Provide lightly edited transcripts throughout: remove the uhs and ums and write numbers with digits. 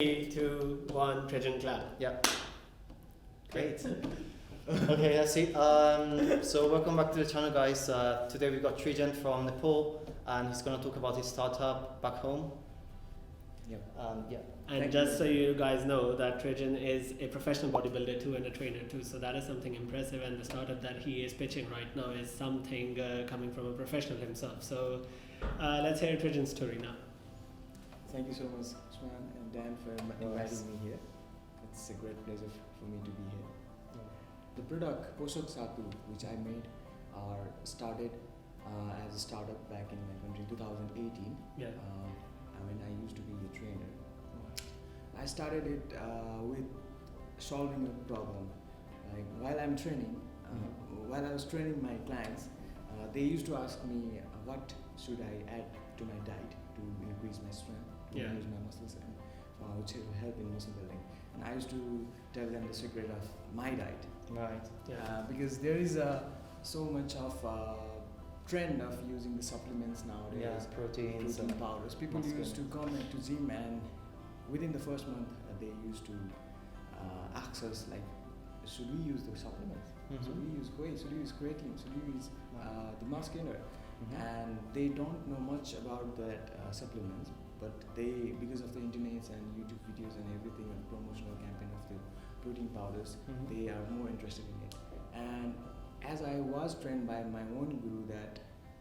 3, 2, 1, present clap. Yeah. Great. Okay, that's it. So welcome back to the channel, guys. Today we got Trijan from Nepal, and he's gonna talk about his startup back home. Yep. Yeah. And just so you guys know that Trijan is a professional bodybuilder too and a trainer too, so that is something impressive, and the startup that he is pitching right now is something coming from a professional himself. So let's hear Trijan's story now. Thank you so much, Usman and Dan, for inviting me here. It's a great pleasure for me to be here. The product POSHAK SATU, which I made, started as a startup back in my country in 2018. Yeah. When I used to be a trainer. I started it with solving a problem. Like while I'm training, while I was training my clients, they used to ask me what should I add to my diet to increase my strength, to increase my muscles, and which will help in muscle building. And I used to tell them the secret of my diet. Right. Because there is so much of trend of using the supplements nowadays. Yeah, protein powders. People used to come to gym, and within the first month they used to ask us like, should we use the supplements? Should we use whey? Should we use creatine? Should we use the mask gainer? And they don't know much about that supplements, but they, because of the internet and YouTube videos and everything, and promotional campaign of the protein powders, they are more interested in it. And as I was trained by my own guru that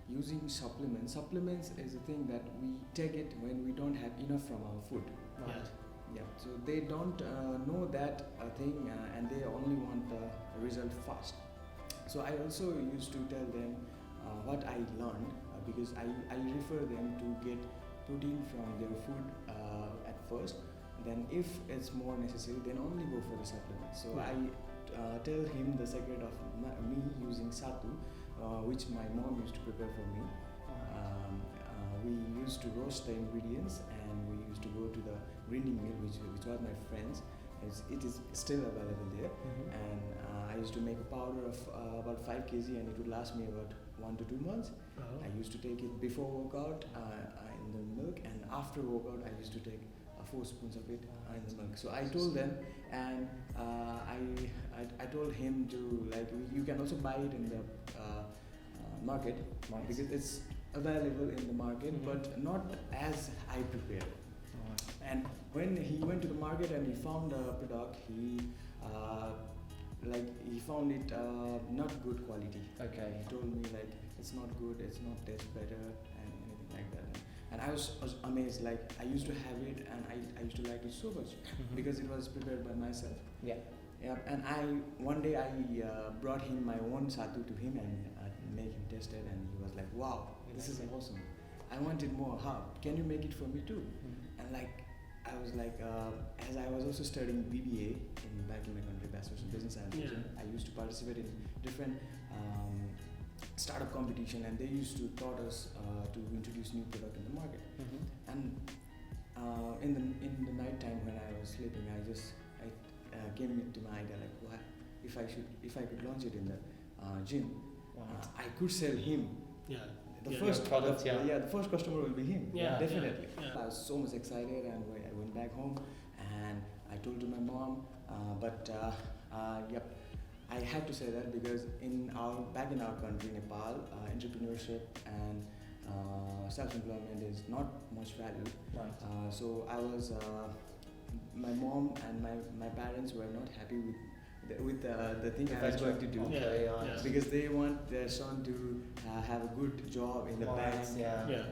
using supplements is a thing that we take it when we don't have enough from our food. Right. Yeah. So they don't know that thing, and they only want the result fast. So I also used to tell them what I learned, because I refer them to get protein from their food at first. Then if it's more necessary, then only go for the supplement. So I tell him the secret of me using SATU, which my mom used to prepare for me. We used to roast the ingredients, and we used to go to the grinding mill, which was my friends. It is still available there. And I used to make a powder of about 5 kg, and it would last me about 1 to 2 months. I used to take it before workout in the milk, and after workout I used to take 4 spoons of it in the milk. So I told them, and I told him to, like, you can also buy it in the market, because it's available in the market, but not as I prepared. And when he went to the market and he found a product, he found it not good quality. Okay. He told me like, it's not good, it's not taste better, and anything like that. And I was amazed. Like, I used to have it, and I used to like it so much because it was prepared by myself. Yeah. And one day I brought him my own SATU to him and make him test it, and he was like, "Wow, this is awesome! I wanted more. How can you make it for me too?" And like, I was like, as I was also studying BBA back in my country, Bachelor's in Business Administration, I used to participate in different startup competition, and they used to taught us to introduce new product in the market. And in the night time when I was sleeping, I came into my idea like, what if I could launch it in the gym? I could sell him. The first product, the first customer will be him. Definitely. I was so much excited, and I went back home, and I told to my mom. I had to say that because back in our country, Nepal, entrepreneurship and self-employment is not much valued. So I was, my mom and my parents were not happy with the thing I was going to do, because they want their son to have a good job in the bank,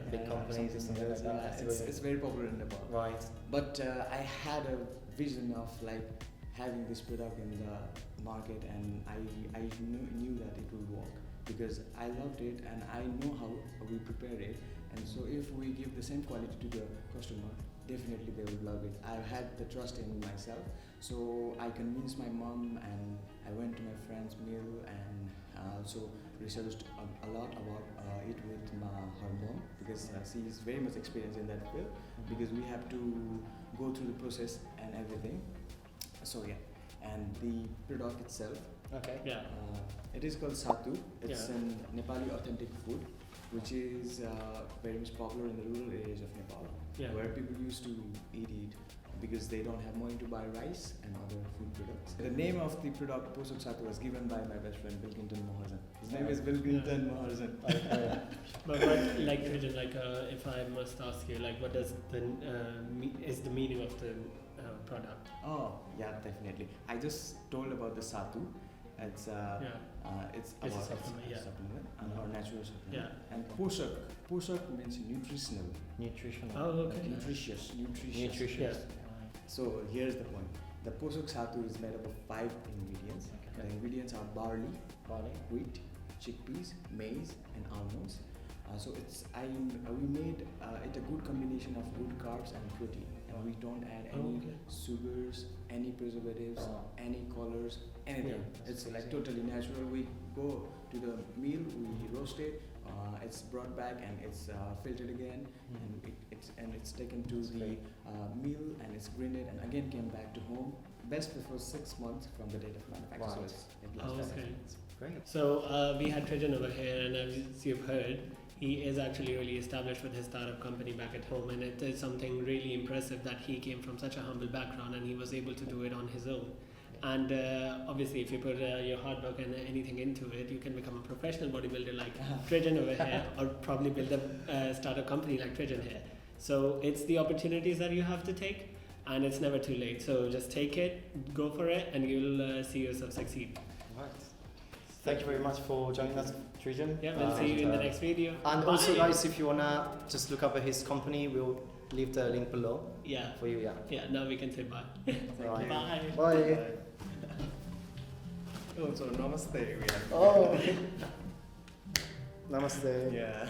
big companies, and like that. It's very popular in Nepal. Right. But I had a vision of like having this product in the market, and I knew that it would work because I loved it and I know how we prepare it. And so if we give the same quality to the customer, definitely they would love it. I had the trust in myself, so I convinced my mom, and I went to my friend's mill and also researched a lot about it with her mom, because she is very much experienced in that field, because we have to go through the process and everything. So and the product itself, it is called SATU. It's an Nepali authentic food, which is very much popular in the rural areas of Nepal, where people used to eat it because they don't have money to buy rice and other food products. The name of the product POSHAK SATU was given by my best friend Bilkinton Maharjan. His name is Bilkinton Maharjan. But what, like Trijan, like if I must ask you, like what does the is the meaning of the product? Oh yeah, definitely. I just told about the SATU. It's it's It's a about supplement, yeah. supplement and our natural supplement. Yeah. And POSHAK means nutritional. Nutritional. Oh, okay. Nutritious. Yes. So here's the point. The POSHAK SATU is made up of 5 ingredients. The ingredients are barley, wheat, chickpeas, maize, and almonds. So we made it a good combination of good carbs and protein, and we don't add any sugars, any preservatives, any colors, anything. Yeah, It's like totally natural. We go to the meal, we roast it. It's brought back and it's filtered again, and it's taken to the meal and it's grinded and again came back to home. Best before 6 months from the date of manufacture. Right. So it lasts Okay. Great. So we had Trijan over here, and as you've heard, he is actually really established with his startup company back at home, and it is something really impressive that he came from such a humble background and he was able to do it on his own. And obviously, if you put your hard work and anything into it, you can become a professional bodybuilder like Trijan over here, or probably build a startup company like Trijan here. So it's the opportunities that you have to take, and it's never too late. So just take it, go for it, and you'll see yourself succeed. Right. Thank you very much for joining us, Trijan. Yeah, we'll see you in the next video. And Bye. also, guys, if you wanna just look up at his company, we'll leave the link below Yeah. for you. Yeah. Yeah, now we can say bye. Right. Bye. Bye. Oh, so namaste. Oh. Namaste. Yeah.